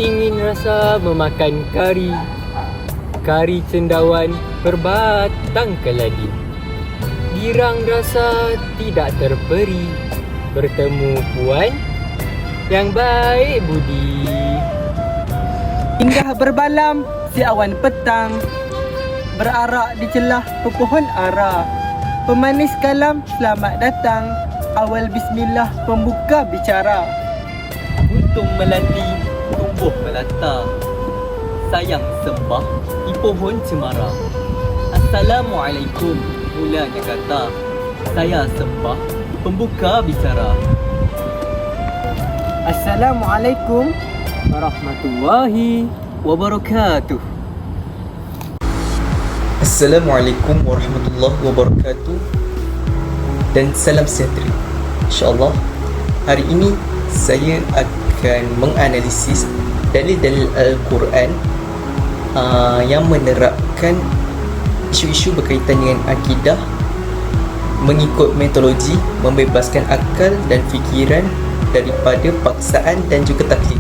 Ingin rasa memakan kari, kari cendawan berbatang keladi. Girang rasa tidak terperi, bertemu puan yang baik budi. Indah berbalam si awan petang, berarak di celah pepohon ara. Pemanis kalam selamat datang, awal bismillah pembuka bicara. Untung melati, tumbuh melata, sayang sembah di pohon cemara. Assalamualaikum, mulanya kata, saya sembah pembuka bicara. Assalamualaikum Warahmatullahi wabarakatuh. Assalamualaikum warahmatullahi wabarakatuh dan salam sejahtera. InsyaAllah hari ini saya akan menganalisis dalil-dalil Al-Quran yang menerapkan isu-isu berkaitan dengan akidah mengikut metodologi membebaskan akal dan fikiran daripada paksaan dan juga taklid.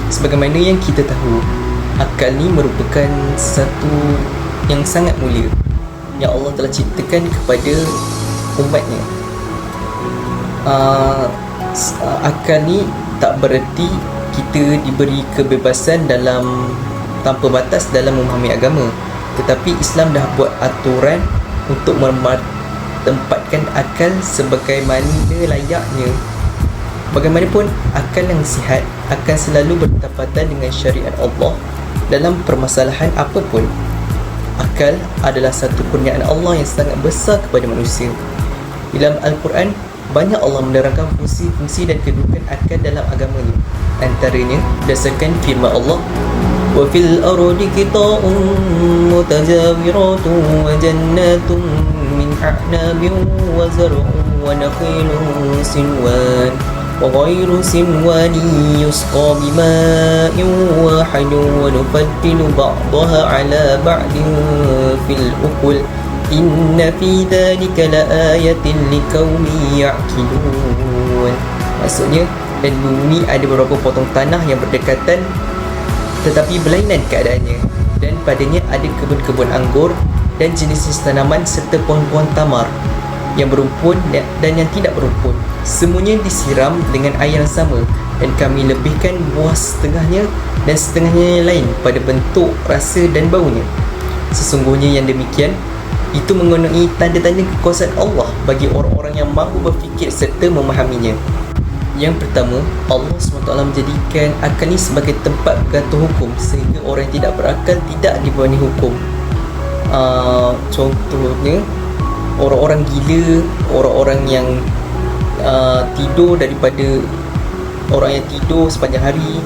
Sebagaimana yang kita tahu, akal ni merupakan sesuatu yang sangat mulia yang Allah telah ciptakan kepada umatnya. Akal ni tak bererti kita diberi kebebasan tanpa batas dalam memahami agama, tetapi Islam dah buat aturan untuk tempatkan akal sebagaimana layaknya. Bagaimanapun, akal yang sihat akan selalu bertepatan dengan syariat Allah dalam permasalahan apapun. Akal adalah satu kurniaan Allah yang sangat besar kepada manusia. Dalam Al-Quran, banyak Allah menerangkan fungsi-fungsi dan kedudukan akal dalam agamanya. Antaranya, berdasarkan firman Allah, وَفِي الْأَرْضِ قِطَعٌ مُتَجَاوِرَاتٌ وَجَنَّاتٌ مِنْ أَعْنَابٍ وَزَرْعٌ وَنَخِيلٌ صِنْوَانٌ وغير سنوان يسقى بماء واحد ونفضل بعضها على بعض في الأكل إن في ذلك لآية لقوم يعقلون. Maksudnya, dan bumi ada beberapa potong tanah yang berdekatan tetapi berlainan keadaannya, dan padanya ada kebun-kebun anggur dan jenis-jenis tanaman serta pohon-pohon tamar yang berumpun dan yang tidak berumpun. Semuanya disiram dengan air yang sama, dan kami lebihkan buah setengahnya dan setengahnya yang lain pada bentuk, rasa dan baunya. Sesungguhnya yang demikian itu mengandungi tanda-tanda kekuasaan Allah bagi orang-orang yang mahu berfikir serta memahaminya. Yang pertama, Allah SWT menjadikan akal ini sebagai tempat bergantung hukum, sehingga orang yang tidak berakal tidak dibebani hukum. Contohnya, orang-orang gila, orang-orang yang tidur daripada orang yang tidur sepanjang hari,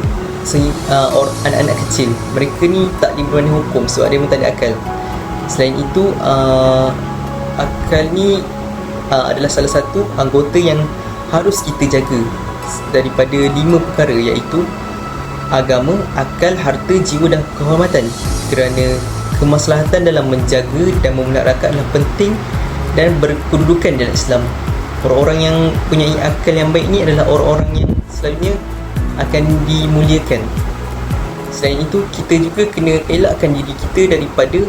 anak-anak kecil, mereka ni tak dibebani hukum sebab dia pun tak ada akal. Selain itu, akal ni adalah salah satu anggota yang harus kita jaga daripada 5 perkara, iaitu agama, akal, harta, jiwa dan kehormatan, kerana kemaslahatan dalam menjaga dan memelihara adalah penting dan berkedudukan dalam Islam. Orang-orang yang punya akal yang baik ni adalah orang-orang yang selalunya akan dimuliakan. Selain itu, kita juga kena elakkan diri kita daripada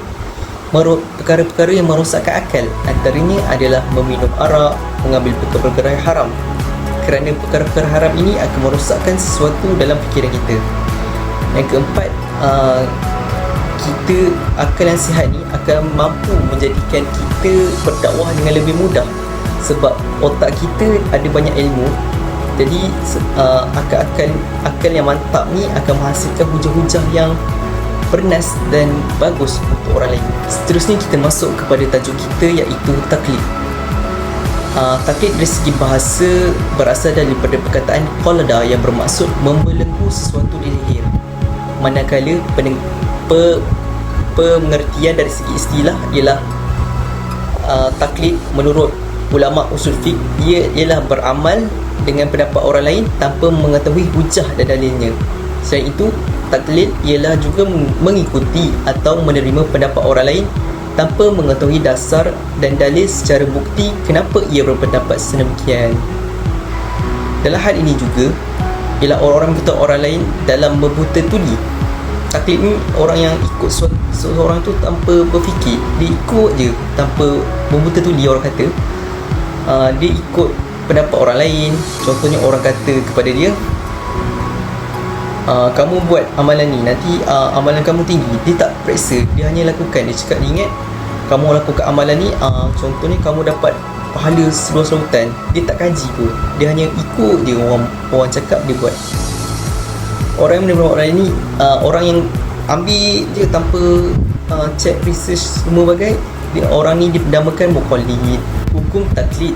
perkara-perkara yang merosakkan akal. Antaranya adalah meminum arak, mengambil perkara-perkara yang haram, kerana perkara-perkara haram ini akan merosakkan sesuatu dalam fikiran kita. Yang keempat, akal yang sihat ni akan mampu menjadikan kita berdakwah dengan lebih mudah, sebab otak kita ada banyak ilmu. Jadi akal yang mantap ni akan menghasilkan hujah-hujah yang bernas dan bagus untuk orang lain. Seterusnya kita masuk kepada tajuk kita, iaitu taklid. Taklid dari segi bahasa berasal daripada perkataan qalada yang bermaksud membelenggu sesuatu di leher, manakala pengertian dari segi istilah ialah taklid menurut ulama usul fiqh ialah beramal dengan pendapat orang lain tanpa mengetahui hujah dan dalilnya. Selain itu, taklid ialah juga mengikuti atau menerima pendapat orang lain tanpa mengetahui dasar dan dalil secara bukti kenapa ia berpendapat sedemikian. Dalam hal ini juga ialah orang-orang buta orang lain dalam berbuta tuli. Taklid ni orang yang ikut seorang tu tanpa berfikir, dia ikut je tanpa berbuta tuli. Orang kata dia ikut pendapat orang lain. Contohnya orang kata kepada dia, kamu buat amalan ni, nanti amalan kamu tinggi. Dia tak periksa, dia hanya lakukan. Dia cakap, dia ingat kamu lakukan amalan ni, contohnya kamu dapat pahala seluas lautan. Dia tak kaji pun, dia hanya ikut je orang cakap, dia buat. Orang yang menerima orang ini, orang yang ambil je tanpa check research semua bagai, orang ni dinamakan muqallid. Hukum taklid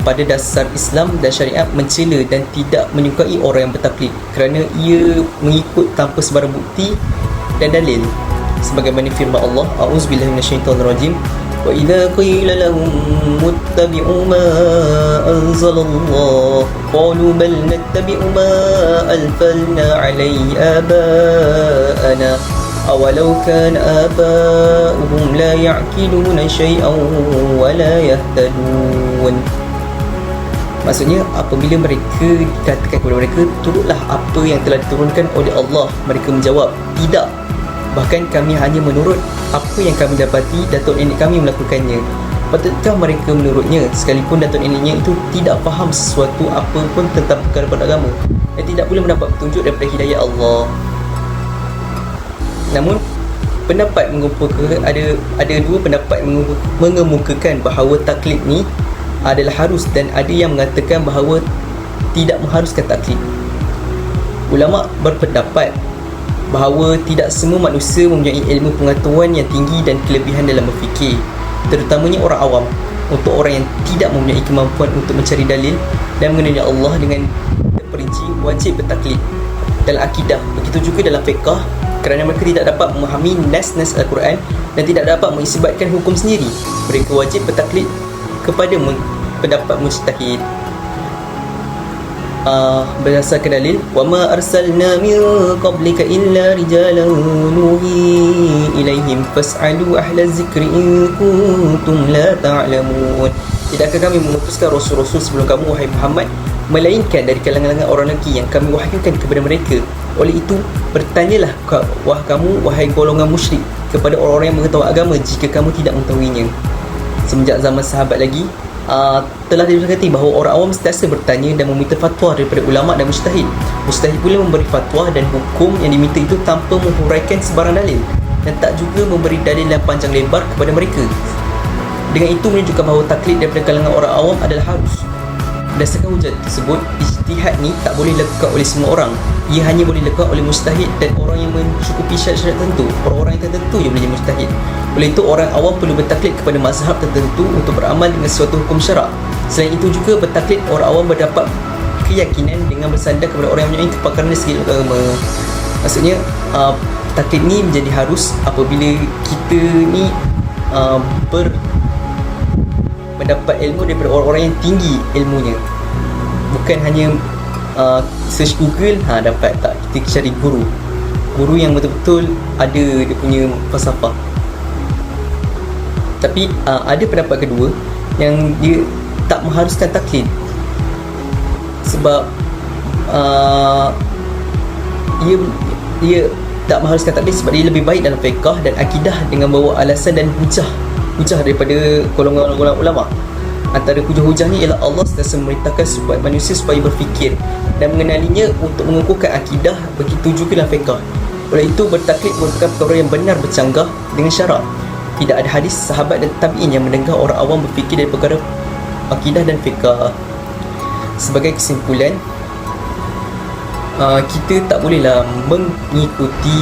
pada dasar Islam dan syariat mencela dan tidak menyukai orang yang bertaklid kerana ia mengikut tanpa sebarang bukti dan dalil, sebagaimana firman Allah, a'udzubillahi minasyaitonirrajim, wa idza qila lahum muttabi'u ma anzalallah qalu bal nattabi'u ma alfalna 'alayhi aba'ana awalau kana aba'uhum la ya'qiluna shay'an wa la yahtadun. Maksudnya apabila mereka dikatakan kepada mereka, turutlah apa yang telah diturunkan oleh Allah, mereka menjawab, tidak, bahkan kami hanya menurut apa yang kami dapati datuk nenek kami melakukannya. Patutkah mereka menurutnya sekalipun datuk neneknya itu tidak faham sesuatu apa pun tentang perkara agama dan tidak boleh mendapat petunjuk daripada hidayah Allah. Namun pendapat mengemukakan, ada dua pendapat mengemukakan bahawa taklid ni adalah harus, dan ada yang mengatakan bahawa tidak mengharuskan taklid. Ulama berpendapat bahawa tidak semua manusia mempunyai ilmu pengetahuan yang tinggi dan kelebihan dalam berfikir, terutamanya orang awam. Untuk orang yang tidak mempunyai kemampuan untuk mencari dalil dan mengenali Allah dengan terperinci, wajib bertaklid dalam akidah. Begitu juga dalam fiqh, kerana mereka tidak dapat memahami nas-nas Al-Quran dan tidak dapat mengisbatkan hukum sendiri, mereka wajib bertaklid kepada pendapat mujtahid. Berdasarkan dalil, wa ma arsalna min qablika illa rijalan nuhi ilaihim fas'alu ahla zikri in kuntum la ta'lamun. Tidakkah kami mengutuskan rasul-rasul sebelum kamu, wahai Muhammad, melainkan dari kalangan orang lelaki yang kami wahyukan kepada mereka. Oleh itu, bertanyalah wahai golongan musyrik kepada orang-orang yang mengetahui agama jika kamu tidak mengetahuinya. Semenjak zaman sahabat lagi, telah didapati bahawa orang awam sentiasa bertanya dan meminta fatwa daripada ulama dan mujtahid. Mujtahid pula memberi fatwa dan hukum yang diminta itu tanpa menghuraikan sebarang dalil dan tak juga memberi dalil yang panjang lebar kepada mereka. Dengan itu menunjukkan bahawa taklid daripada kalangan orang awam adalah harus. Berdasarkan hujah tersebut, ijtihad ni tak boleh dilakukan oleh semua orang. Ia hanya boleh dilakukan oleh mujtahid dan orang yang mencukupi syarat-syarat tertentu. Orang-orang yang tertentu yang boleh jadi mujtahid. Oleh itu, orang awam perlu bertaklid kepada mazhab tertentu untuk beramal dengan suatu hukum syarak. Selain itu juga, bertaklid orang awam berdapat keyakinan dengan bersandar kepada orang yang mempunyai kepakaran dari segi agama. Maksudnya, taklid ni menjadi harus apabila kita ni mendapat ilmu daripada orang-orang yang tinggi ilmunya. Bukan hanya search Google, dapat tak, kita cari guru yang betul-betul ada dia punya falsafah. Tapi ada pendapat kedua yang dia tak mengharuskan taklid, sebab dia tak mengharuskan taklid sebab dia lebih baik dalam fiqh dan akidah dengan bawa alasan dan hujah daripada golongan ulama. Antara hujah-hujahnya ialah Allah sentiasa memerintahkan supaya manusia supaya berfikir dan mengenalinya untuk mengukuhkan akidah, begitu juga dalam fiqh. Oleh itu, bertaklid merupakan perkara yang benar bercanggah dengan syarak. Tidak ada hadis sahabat dan tabi'in yang mendengar orang awam berfikir dari perkara akidah dan fiqh. Sebagai kesimpulan, kita tak bolehlah mengikuti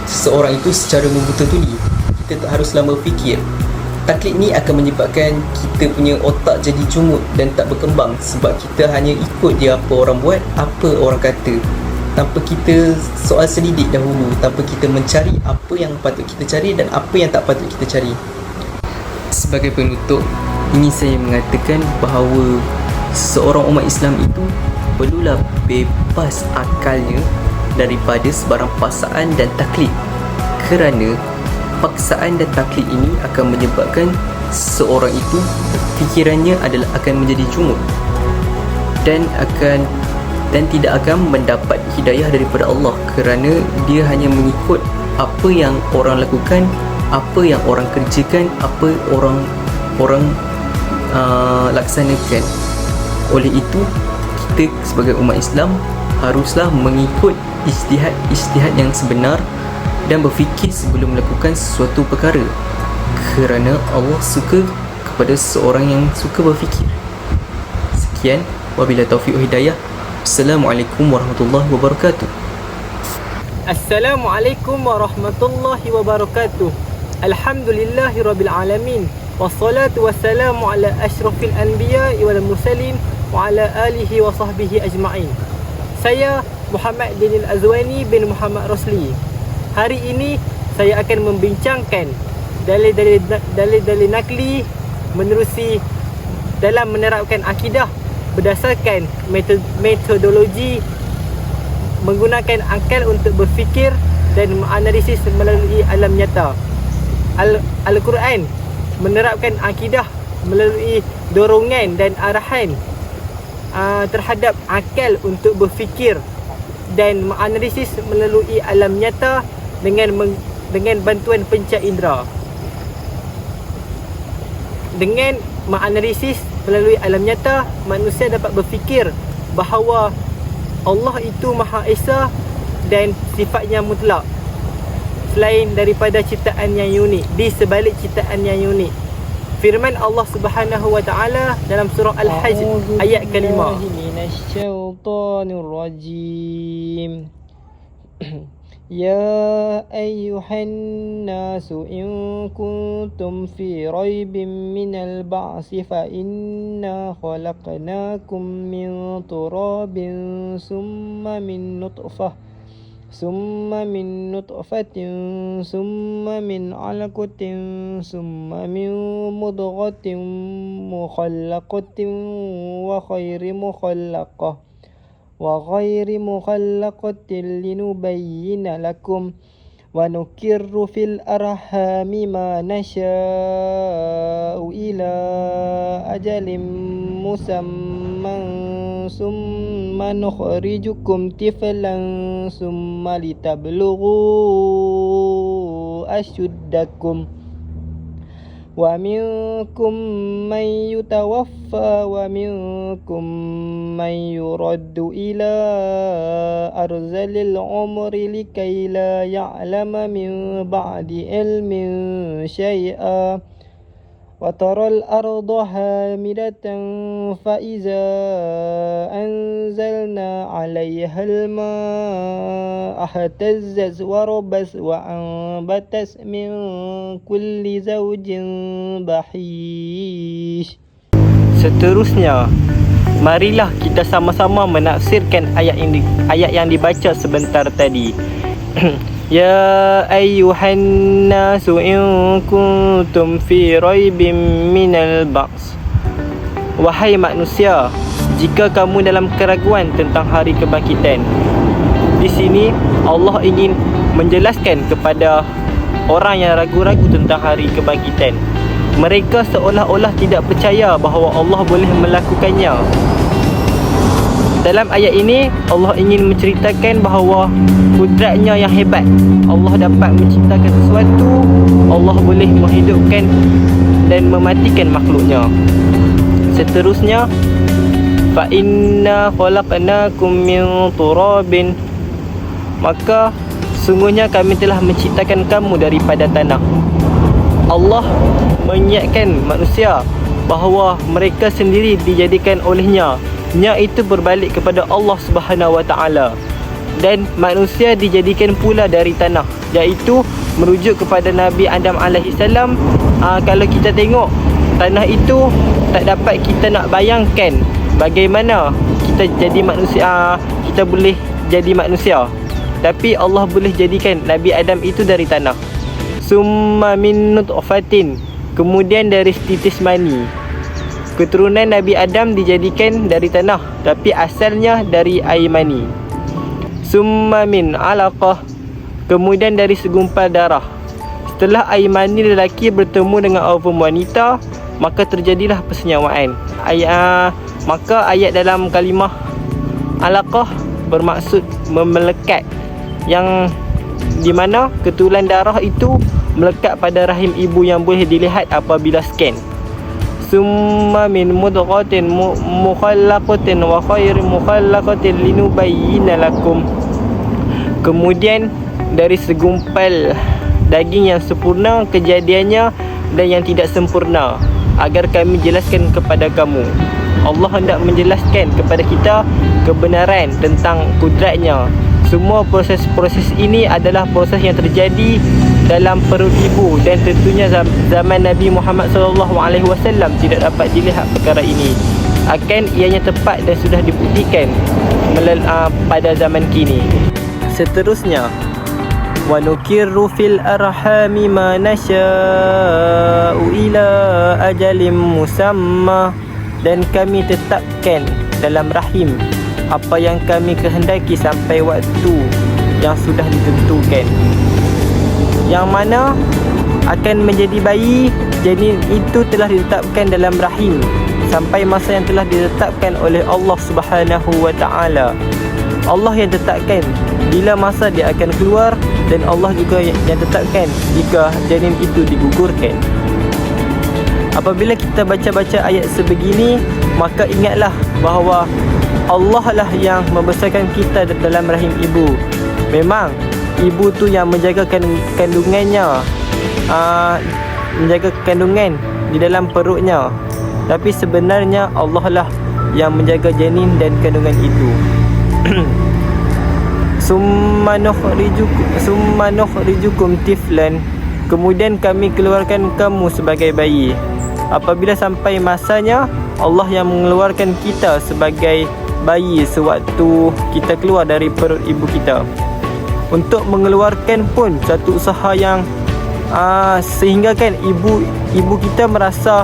seseorang itu secara membuta tuli. Kita tak haruslah berfikir. Taklid ni akan menyebabkan kita punya otak jadi jumut dan tak berkembang, sebab kita hanya ikut je apa orang buat, apa orang kata, tanpa kita soal selidik dahulu, tanpa kita mencari apa yang patut kita cari dan apa yang tak patut kita cari. Sebagai penutup, ingin saya mengatakan bahawa seorang umat Islam itu perlulah bebas akalnya daripada sebarang paksaan dan taklid, kerana paksaan dan taklid ini akan menyebabkan seorang itu fikirannya akan menjadi cumut dan tidak akan mendapat hidayah daripada Allah, kerana dia hanya mengikut apa yang orang lakukan, apa yang orang kerjakan, apa orang laksanakan. Oleh itu, kita sebagai umat Islam haruslah mengikut ijtihad yang sebenar dan berfikir sebelum melakukan sesuatu perkara, kerana Allah suka kepada seseorang yang suka berfikir. Sekian, wabillahi taufiq wal hidayah. Assalamualaikum warahmatullahi wabarakatuh. Assalamualaikum warahmatullahi wabarakatuh. Alhamdulillahirabbil alamin. Wassalatu wassalamu ala asyrafil anbiya'i wal mursalin wa ala alihi wa sahbihi ajma'in. Saya Muhammad Dinil Azwani bin Muhammad Rosli. Hari ini saya akan membincangkan dalil-dalil nakli menerusi dalam menerapkan akidah berdasarkan metodologi menggunakan akal untuk berfikir dan menganalisis melalui alam nyata. Al-Quran menerapkan akidah melalui dorongan dan arahan terhadap akal untuk berfikir dan menganalisis melalui alam nyata dengan bantuan panca indera. Dengan menganalisis melalui alam nyata, manusia dapat berfikir bahawa Allah itu Maha Esa dan sifatnya mutlak, selain daripada ciptaan yang unik, di sebalik ciptaan yang unik. Firman Allah Subhanahu wa taala dalam surah Al-Hajj ayat ke-5. Ya ayyuhan nasu in kuntum fi raibin minal ba'si fa inna khalaqnakum min turabin summa min nutfatin summa min 'alaqatin summa min mudghatin mukhallaqatin wa ghairi mukhallaqatin linubayyina lakum wa nukirru fil arhami ma nasha'u ila ajalin musamman summa nukhrijukum tiflan summa litablughu ashuddakum wa minkum man yutawaffa wa minkum man yuraddu ila arzalil umri likay la ya'lama min ba'di ilmin syai'a wa taral arda hamidatan fa iza anzalna 'alayha al-ma'a ihtazzat wa rabat wa anbatat min kulli zawjin bahish. Seterusnya, marilah kita sama-sama menafsirkan ayat yang dibaca sebentar tadi. Ya ayyuhan nasu in kuntum fi raibin minal ba's. Wahai manusia, jika kamu dalam keraguan tentang hari kebangkitan. Di sini Allah ingin menjelaskan kepada orang yang ragu-ragu tentang hari kebangkitan. Mereka seolah-olah tidak percaya bahawa Allah boleh melakukannya. Dalam ayat ini, Allah ingin menceritakan bahawa kudratnya yang hebat. Allah dapat menciptakan sesuatu, Allah boleh menghidupkan dan mematikan makhluknya. Seterusnya, fa inna khalaqnakum min turabin. Maka sungguhnya kami telah menciptakan kamu daripada tanah. Allah mengingatkan manusia bahawa mereka sendiri dijadikan olehnya. Nya itu berbalik kepada Allah Subhanahu wa taala. Dan manusia dijadikan pula dari tanah, iaitu merujuk kepada Nabi Adam alaihi salam. Kalau kita tengok tanah itu, tak dapat kita nak bayangkan bagaimana kita jadi manusia, kita boleh jadi manusia. Tapi Allah boleh jadikan Nabi Adam itu dari tanah. Summa min nutfatin, kemudian dari titis mani. Keturunan Nabi Adam dijadikan dari tanah, tapi asalnya dari air mani. Summa min alaqah, kemudian dari segumpal darah. Setelah air mani lelaki bertemu dengan ovum wanita, maka terjadilah persenyawaan. Maka ayat dalam kalimah alaqah bermaksud memelekat, yang di mana ketulan darah itu melekat pada rahim ibu yang boleh dilihat apabila scan. Summa min mudghatin mukhallaqatin wa khairin mukhallaqatin linubayyina lakum. Kemudian dari segumpal daging yang sempurna kejadiannya dan yang tidak sempurna, agar kami jelaskan kepada kamu. Allah hendak menjelaskan kepada kita kebenaran tentang kudratnya. Semua proses-proses ini adalah proses yang terjadi dalam perut ibu, dan tentunya zaman Nabi Muhammad SAW tidak dapat dilihat perkara ini. Akan ianya tepat dan sudah dibuktikan pada zaman kini. Seterusnya, wa nukirru fil arhami ma nasha'u ila ajalim musamma, dan kami tetapkan dalam rahim apa yang kami kehendaki sampai waktu yang sudah ditentukan, yang mana akan menjadi bayi. Janin itu telah ditetapkan dalam rahim sampai masa yang telah ditetapkan oleh Allah Subhanahu wa taala. Allah yang tetapkan bila masa dia akan keluar, dan Allah juga yang tetapkan jika janin itu digugurkan. Apabila kita baca-baca ayat sebegini, maka ingatlah bahawa Allah lah yang membesarkan kita dalam rahim ibu. Memang ibu tu yang menjaga kandungannya, menjaga kandungan di dalam perutnya, tapi sebenarnya Allah lah yang menjaga janin dan kandungan itu. Summa nukhrijukum tiflan, kemudian kami keluarkan kamu sebagai bayi. Apabila sampai masanya, Allah yang mengeluarkan kita sebagai bayi sewaktu kita keluar dari perut ibu kita. Untuk mengeluarkan pun satu usaha yang sehingga kan ibu kita merasa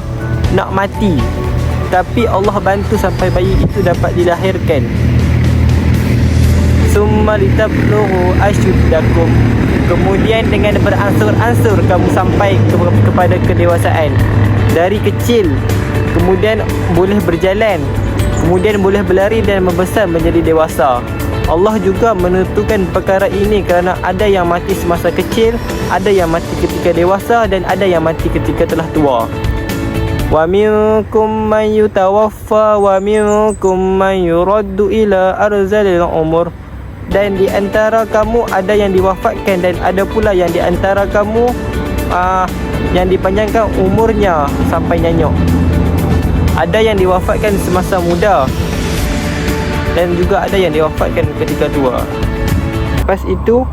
nak mati, tapi Allah bantu sampai bayi itu dapat dilahirkan. Summa litablughu asyuddakum, kemudian dengan beransur-ansur kamu sampai kepada kedewasaan. Dari kecil kemudian boleh berjalan, kemudian boleh berlari dan membesar menjadi dewasa. Allah juga menentukan perkara ini kerana ada yang mati semasa kecil, ada yang mati ketika dewasa, dan ada yang mati ketika telah tua. Wa minkum man yutawaffa wa minkum man yuraddu ila arzalil umur, dan di antara kamu ada yang diwafatkan, dan ada pula yang di antara kamu yang dipanjangkan umurnya sampai nyanyuk. Ada yang diwafatkan semasa muda, dan juga ada yang diwafatkan ketika tua. Lepas itu,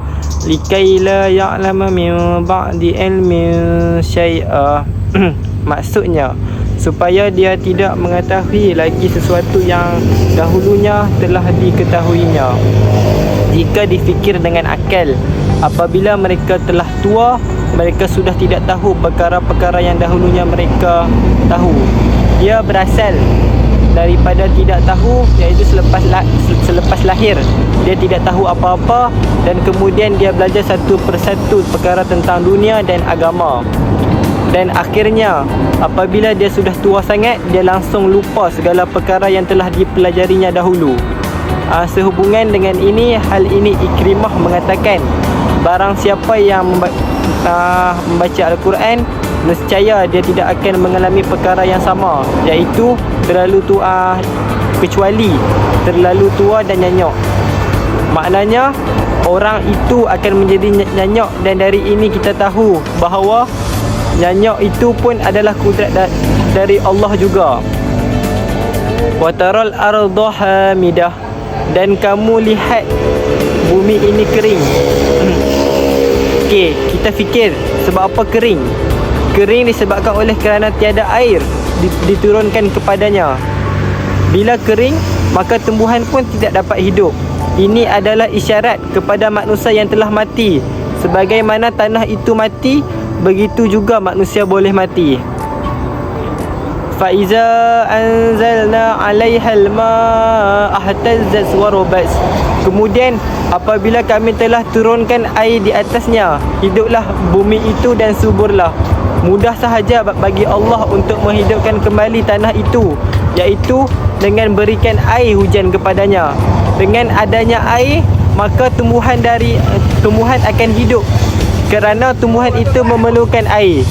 likaila ya'lama min ba'di ilmin syai'a, maksudnya supaya dia tidak mengetahui lagi sesuatu yang dahulunya telah diketahuinya. Jika difikir dengan akal, apabila mereka telah tua, mereka sudah tidak tahu perkara-perkara yang dahulunya mereka tahu. Dia berasal daripada tidak tahu, iaitu selepas lahir dia tidak tahu apa-apa, dan kemudian dia belajar satu persatu perkara tentang dunia dan agama. Dan akhirnya apabila dia sudah tua sangat, dia langsung lupa segala perkara yang telah dipelajarinya dahulu. Sehubungan dengan ini, hal ini Ikrimah mengatakan, barang siapa yang membaca Al-Quran, nescaya dia tidak akan mengalami perkara yang sama, iaitu terlalu tua, kecuali terlalu tua dan nyanyok. Maknanya orang itu akan menjadi nyanyok, dan dari ini kita tahu bahawa nyanyok itu pun adalah kudrat dari Allah juga. Wa taral arda hamidah, dan kamu lihat bumi ini kering. Okey, kita fikir sebab apa kering? Kering disebabkan oleh kerana tiada air diturunkan kepadanya. Bila kering, maka tumbuhan pun tidak dapat hidup. Ini adalah isyarat kepada manusia yang telah mati. Sebagaimana tanah itu mati, begitu juga manusia boleh mati. فإذا أنزلنا عليها الماء اهتزت وربت. Kemudian apabila kami telah turunkan air di atasnya, hiduplah bumi itu dan suburlah. Mudah sahaja bagi Allah untuk menghidupkan kembali tanah itu, iaitu dengan berikan air hujan kepadanya. Dengan adanya air, maka tumbuhan akan hidup, kerana tumbuhan itu memerlukan air.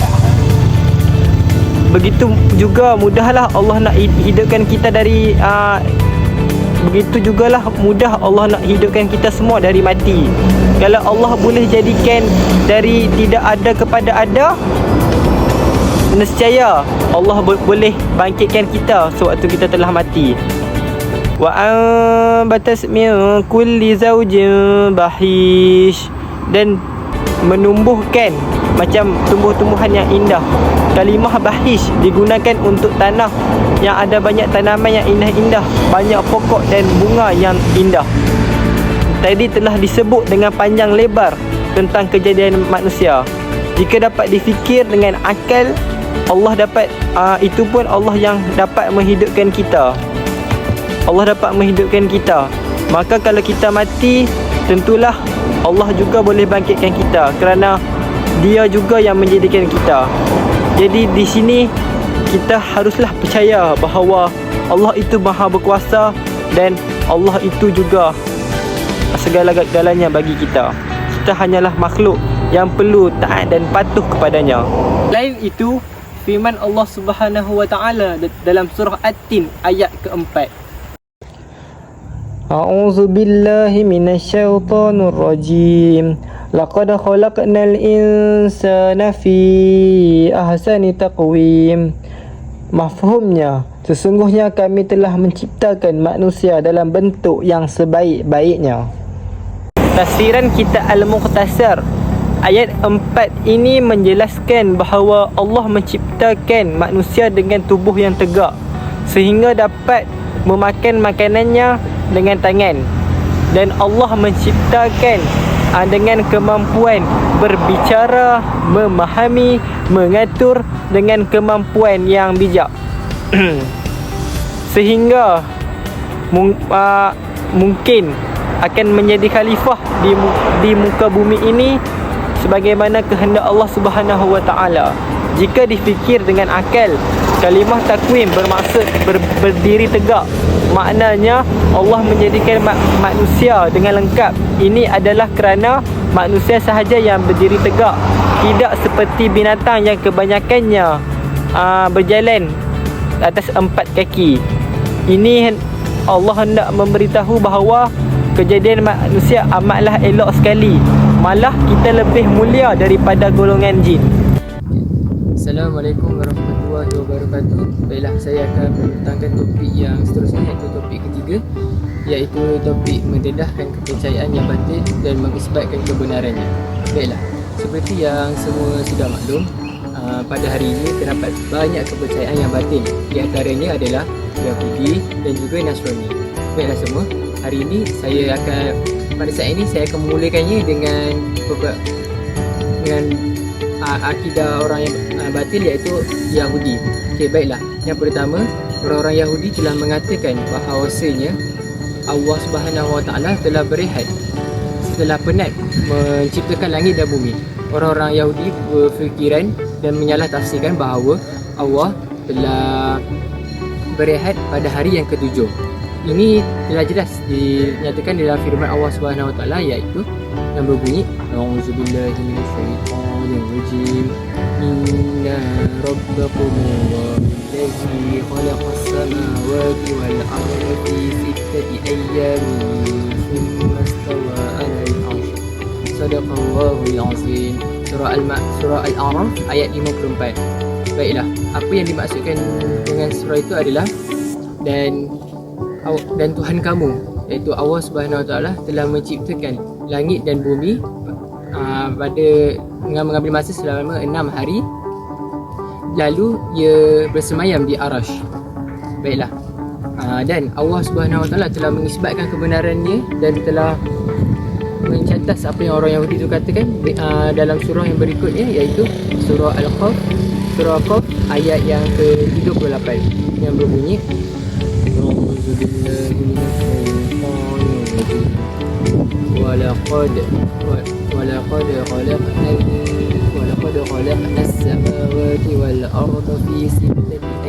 Begitu juga mudahlah Allah nak hidupkan kita dari begitu jugalah mudah Allah nak hidupkan kita semua dari mati. Kalau Allah boleh jadikan dari tidak ada kepada ada, nescaya Allah boleh bangkitkan kita sewaktu kita telah mati. Wa anbatas min kulli zawjin bahish, dan menumbuhkan macam tumbuh-tumbuhan yang indah. Kalimah bahish digunakan untuk tanah yang ada banyak tanaman yang indah-indah, banyak pokok dan bunga yang indah. Tadi telah disebut dengan panjang lebar tentang kejadian manusia. Jika dapat difikir dengan akal, Allah dapat itu pun Allah yang dapat menghidupkan kita. Allah dapat menghidupkan kita. Maka kalau kita mati, tentulah Allah juga boleh bangkitkan kita, kerana Dia juga yang menjadikan kita. Jadi di sini kita haruslah percaya bahawa Allah itu Maha Berkuasa dan Allah itu juga segala-galanya bagi kita. Kita hanyalah makhluk yang perlu taat dan patuh kepadanya. Selain itu, firman Allah Subhanahu wa taala dalam surah At-Tin ayat keempat. A'udzu billahi minasyaitonir rajim. Laqad khalaqnal insana fi ahsani taqwim. Mafhumnya, sesungguhnya kami telah menciptakan manusia dalam bentuk yang sebaik-baiknya. Tafsiran kita Al-Mukhtasar ayat 4 ini menjelaskan bahawa Allah menciptakan manusia dengan tubuh yang tegak sehingga dapat memakan makanannya dengan tangan, dan Allah menciptakan dengan kemampuan berbicara, memahami, mengatur dengan kemampuan yang bijak sehingga mungkin akan menjadi khalifah di muka bumi ini sebagaimana kehendak Allah Subhanahu wa taala. Jika difikir dengan akal, kalimah takwim bermaksud berdiri tegak. Maknanya Allah menjadikan manusia dengan lengkap. Ini adalah kerana manusia sahaja yang berdiri tegak, tidak seperti binatang yang kebanyakannya berjalan atas 4 kaki. Ini Allah hendak memberitahu bahawa kejadian manusia amatlah elok sekali. Malah kita lebih mulia daripada golongan jin. Assalamualaikum warahmatullahi wabarakatuh. Baiklah, saya akan membentangkan topik yang seterusnya, iaitu topik ketiga, iaitu topik mendedahkan kepercayaan yang batil dan mengisbatkan kebenarannya. Baiklah, seperti yang semua sudah maklum, pada hari ini terdapat banyak kepercayaan yang batil. Di antaranya adalah Yahudi dan juga Nasrani. Baiklah semua, hari ini pada saat ini saya akan memulakannya dengan akidah orang yang batil, iaitu Yahudi. Okey, baiklah. Yang pertama, orang-orang Yahudi telah mengatakan bahawasanya Allah Subhanahu wa taala telah berehat setelah penat menciptakan langit dan bumi. Orang-orang Yahudi berfikiran dan menyalah tafsirkan bahawa Allah telah berehat pada hari yang ke-7. Ini telah jelas dinyatakan dalam firman Allah Subhanahu wa taala, iaitu yang berbunyi, A'udzubillahi minasyaitonir rajim. Inna rabbakumullahu allazi khalaqas samawati wal arda fi sittati ayyamin thumma istawa 'alal 'arsy. Shadaqallahul 'azim. Surah Al-A'raf ayat 54. Baiklah, apa yang dimaksudkan dengan surah itu adalah dan Tuhan kamu, iaitu Allah Subhanahu wa taala, telah menciptakan langit dan bumi dengan mengambil masa selama 6 hari, lalu ia bersemayam di Arash. Baiklah, dan Allah Subhanahu wa taala telah mengisbatkan kebenarannya dan telah mencatat apa yang orang Yahudi itu katakan dalam surah yang berikutnya, iaitu surah Al-Qaf ayat yang ke-38 yang berbunyi ولقد خلقنا السماوات والأرض في 6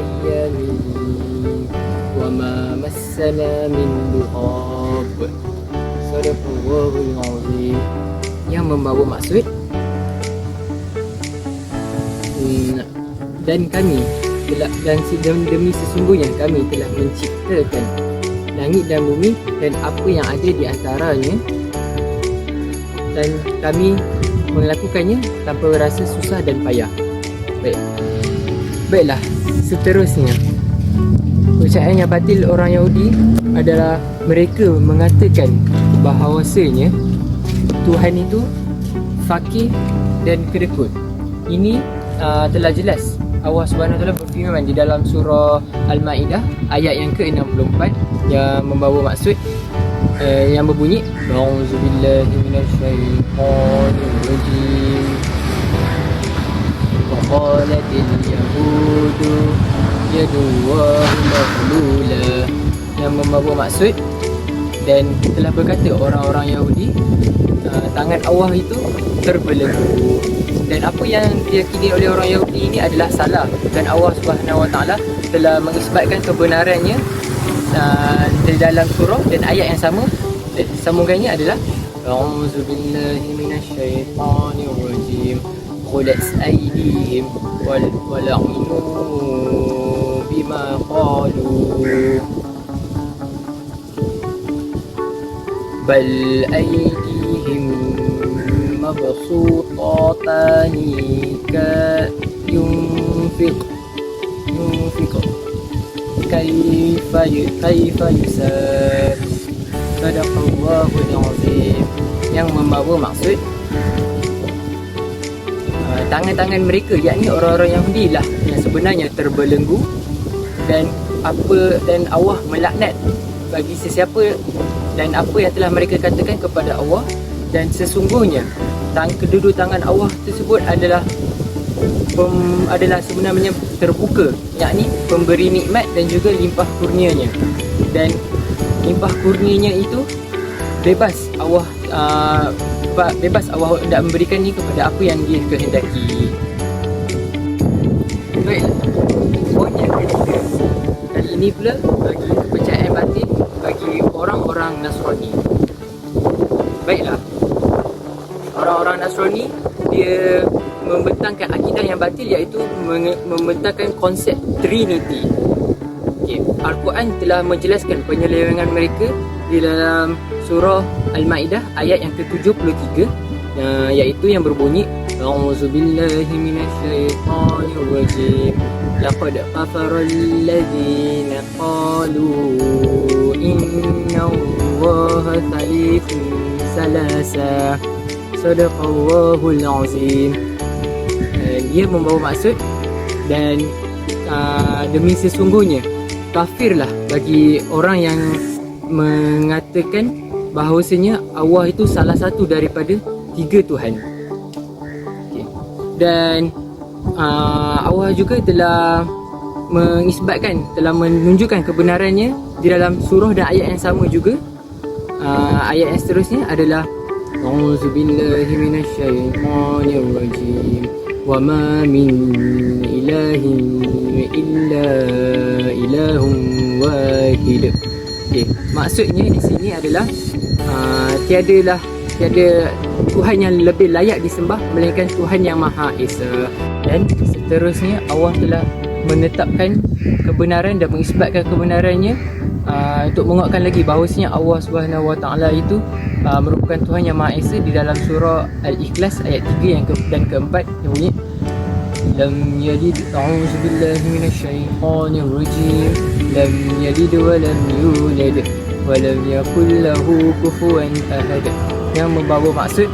أيام وما مسنا من لغاب. Sadaqallahul azim. Yang membawa maksud dan kami demi sesungguhnya kami telah menciptakan langit dan bumi dan apa yang ada di antaranya, dan kami melakukannya tanpa rasa susah dan payah. Baiklah, seterusnya ucapan yang batil orang Yahudi adalah mereka mengatakan bahawasanya Tuhan itu fakir dan kedekut. Ini telah jelas Allah SWT berfirman di dalam surah Al-Ma'idah ayat yang ke-64 yang membawa maksud yang berbunyi A'udzubillahi minasyaitonirrajim. Wa qalatil yahudu yadullahi maghlula, yang membawa maksud dan telah berkata orang-orang Yahudi tangan Allah itu terbelenggu, dan apa yang diyakini oleh orang Yahudi ini adalah salah, dan Allah Subhanahu Wa Taala telah mengisbatkan kebenarannya di dalam surah dan ayat yang sama. Sambungannya adalah A'udzubillahi minasyaitonirrajim. Qulat aydihim wal'inu bima qalu bal aydihim mabsutatani ka yunfiq kaifa yusab. Sadaqallahul azim. Yang membawa maksud tangan-tangan mereka, yakni orang-orang Yahudi lah yang sebenarnya terbelenggu, dan Allah melaknat bagi sesiapa dan apa yang telah mereka katakan kepada Allah, dan sesungguhnya kedua tangan Allah tersebut adalah sebenarnya terbuka, yakni pemberi nikmat dan juga limpah kurnianya, dan limpah kurnianya itu bebas Allah hendak memberikan ni kepada apa yang dia kehendaki. Baik, poin yang ketiga kali ini pula bagi kepercayaan batin bagi orang-orang Nasrani. Baiklah, orang-orang Nasrani dia membentangkan akidah yang batil, iaitu membentangkan konsep Trinity. Al-Quran telah menjelaskan penyelewengan mereka di dalam surah Al-Ma'idah ayat yang ke-73, iaitu yang berbunyi A'udzubillahi minasyaitonirrajim. Laqad kafara alladhina qalu inna Allaha thalithu salasa. Sadaqallahul azim. Dia membawa maksud dan demi sesungguhnya kafirlah bagi orang yang mengatakan bahawasanya Allah itu salah satu daripada 3 Tuhan. Dan Allah juga telah mengisbatkan, telah menunjukkan kebenarannya di dalam surah dan ayat yang sama juga. Ayat yang seterusnya adalah A'udzubillahi minasyaitonirrajim. Wa ma min ilahin illa ilahun wahid. Maksudnya di sini adalah tiada Tuhan yang lebih layak disembah melainkan Tuhan yang Maha Esa. Dan seterusnya Allah telah menetapkan kebenaran dan mengisbatkan kebenarannya untuk menguatkan lagi bahawasanya Allah Subhanahu Wa Taala itu merupakan Tuhan yang Maha Esa di dalam surah Al-Ikhlas ayat 3 dan keempat yang bunyi lam yalid a'udzubillahi minasyaitonirrajim lam yalid wa lam yulad wa lam yakul lahu kufuwan ahad, yang membawa maksud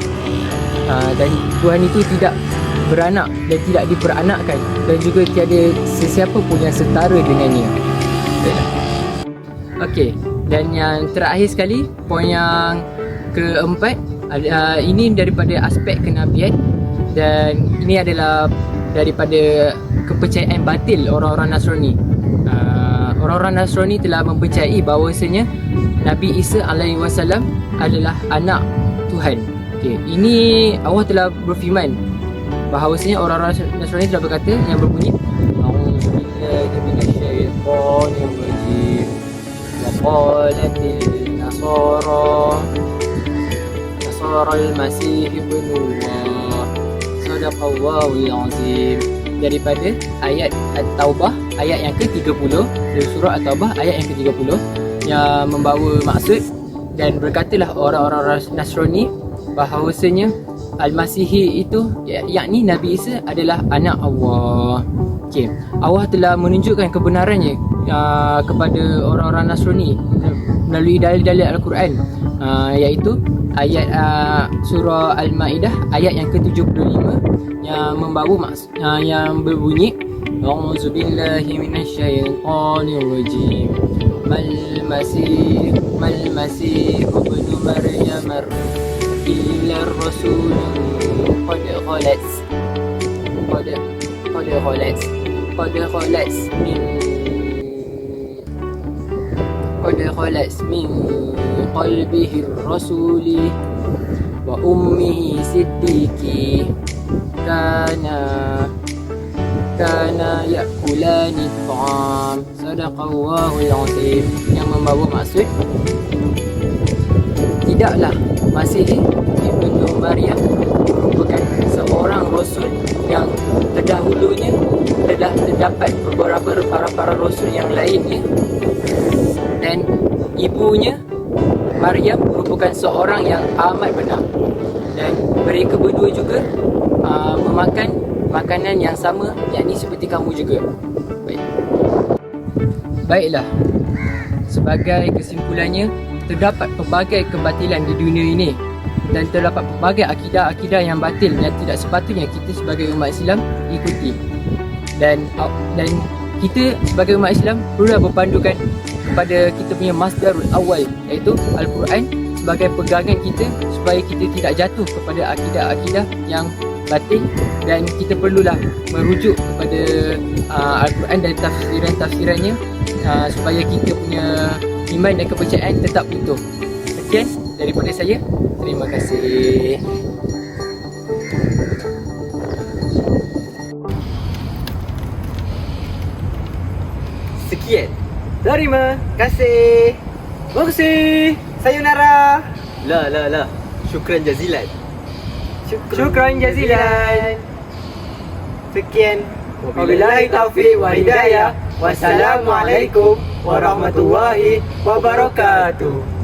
dan Tuhan itu tidak beranak dan tidak diperanakkan, dan juga tiada sesiapa pun yang setara dengannya. Okey, dan yang terakhir sekali, poin yang keempat, ini daripada aspek kenabian, dan ini adalah daripada kepercayaan batil orang-orang Nasrani. Orang-orang Nasrani telah mempercayai bahawasanya Nabi Isa alaihi wasallam adalah anak Tuhan. Okey, ini Allah telah berfirman bahawasanya orang-orang Nasrani telah berkata yang berbunyi A'udzubillahi minasyaitonirrajim. Wa qalatil nasara al-masih ibnullah. Sadaqallahul azim. Daripada ayat At-Taubah ayat yang ke-30, dari surah At-Taubah ayat yang ke-30 yang membawa maksud, dan berkatalah orang-orang Nasrani bahawasanya Al-Masihi itu yakni Nabi Isa adalah anak Allah. Okey, Allah telah menunjukkan kebenarannya kepada orang-orang Nasrani melalui dalil-dalil Al-Quran, iaitu ayat surah Al-Maidah ayat yang ke-75 yang membawa yang berbunyi A'udzubillahi minasyaitonirrajim. Mal masih ibnu Maryam illa rasul qad khalat min qalbihi rasuli wa ummihi siddiqi kana yakulani ta'am. Sadaqallahul azim. Yang membawa maksud, tidaklah Masihi ibnu Maryam merupakan seorang rasul yang terdahulunya telah terdapat beberapa para rasul yang lainnya, dan ibunya Maryam merupakan seorang yang amat benar, dan mereka berdua juga memakan makanan yang sama, yakni seperti kamu juga. Baiklah, sebagai kesimpulannya, terdapat pelbagai kebatilan di dunia ini, dan terdapat pelbagai akidah-akidah yang batil yang tidak sepatutnya kita sebagai umat Islam ikuti. Dan kita sebagai umat Islam perlu berpandukan kepada kita punya masdarul awal, iaitu Al-Quran sebagai pegangan kita, supaya kita tidak jatuh kepada akidah-akidah yang batil, dan kita perlulah merujuk kepada Al-Quran dan tafsirannya supaya kita punya iman dan kepercayaan tetap utuh. Sekian daripada saya. Terima kasih. Sekian. Terima kasih. Makasih. Sayonara. La. Syukran jazilan. Syukran jazilan. Sekian. Wabillahi taufiq wa hidayah. Wassalamualaikum warahmatullahi wabarakatuh.